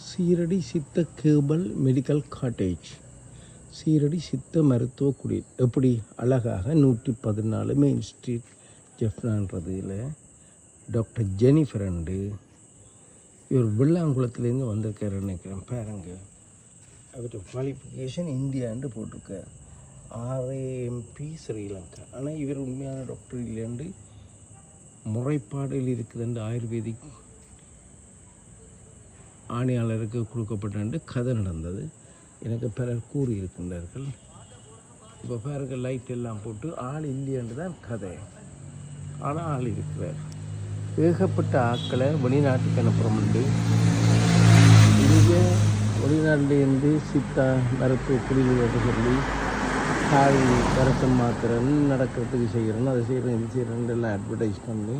சீரடி சித்த கேர்பல் medical cottage, Shirdi சித்த மருத்துவ குடில். எப்படி அழகாக 114 மெயின் ஸ்ட்ரீட் ஜெஃப்னான்றதுல டாக்டர் ஜெனிஃபர் அண்டு இவர் வெள்ளாங்குளத்துலேருந்து வந்திருக்காரு நினைக்கிறேன். பாருங்க, அவர்கிட்ட குவாலிஃபிகேஷன் இந்தியாண்டு போட்டிருக்கார், RAMP ஸ்ரீலங்கா. ஆனால் இவர் உண்மையான டாக்டர் இல்லையாண்டு முறைப்பாடில் இருக்குதுண்டு ஆயுர்வேதிக் ஆணையாளருக்கு கொடுக்கப்பட்டு கதை நடந்தது. எனக்கு பிறர் கூறியிருக்கின்றார்கள். இப்போ பிறகு லைட் எல்லாம் போட்டு ஆள் இல்லையன்று தான் கதை. ஆனால் ஆள் இருக்கிறார். ஏகப்பட்ட ஆட்களை வெளிநாட்டுக்கு அனுப்புகிறோம்ண்டு. இங்கே வெளிநாட்டிலேருந்து சித்தா மருத்துவ குடிநீர் சொல்லி காய் கரசம் மாத்திரன்னு நடக்கிறதுக்கு செய்கிறோன்னு அதை செய்கிறோம் இது செய்கிறோன்னு எல்லாம் அட்வர்டைஸ் பண்ணி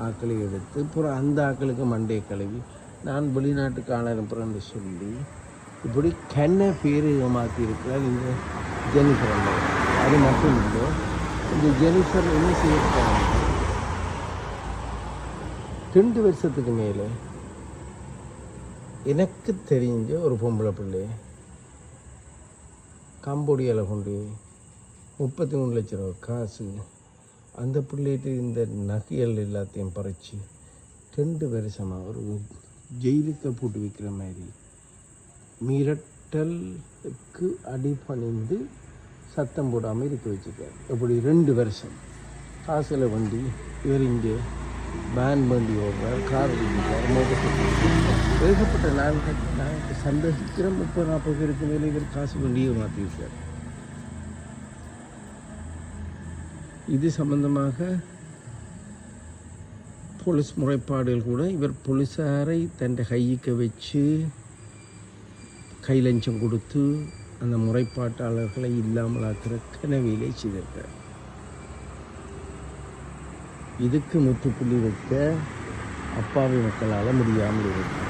ஆக்களை எடுத்து அப்புறம் அந்த ஆக்களுக்கு மண்டையை கழுவி நான் வெளிநாட்டுக்கு ஆள் அனுப்புகிறேன்னு சொல்லி இப்படி கண்ணை பேர் மாற்றியிருக்கிறார் இந்த ஜெனிஃபர். அது மட்டும் இல்லை, இந்த ஜெனிஃபர் என்ன செய்யிருக்காங்க, 2 வருஷத்துக்கு மேலே எனக்கு தெரிஞ்ச ஒரு பொம்பளை பிள்ளை கம்போடியாவில் கொண்டு 33 லட்ச ரூபா காசு அந்த பிள்ளைகிட்ட இந்த நகைகள் எல்லாத்தையும் பறித்து 2 வருஷமாக ஒரு ஜெயிலுக்கு போட்டு வைக்கிற மாதிரி மிரட்டலுக்கு அடிபணிந்து சத்தம் போடாமல் இருக்க வச்சுருக்கார். இப்படி 2 வருஷம் காசில் வண்டி இவர் இங்கே வேன் வண்டி ஓடுறார், கார் ஓடுறார், மோட்டர் சைக்கிள். ஏகப்பட்ட நான் சந்தேகிக்கிற 30-40 பேருக்கு மேலே இவர் காசு வண்டியை மாற்றிருக்கார். இது சம்பந்தமாக போலீஸ் முறைப்பாடுகள் கூட இவர் போலீஸாரை தன் கையிக்க வச்சு கை லஞ்சம் கொடுத்து அந்த முறைப்பாட்டாளர்களை இல்லாமல் ஆக்கிற கனவிலே செய்திருக்கார். இதுக்கு முற்றுப்புள்ளி வைக்க அப்பாவி மக்களால் முடியாமல் இருக்கு.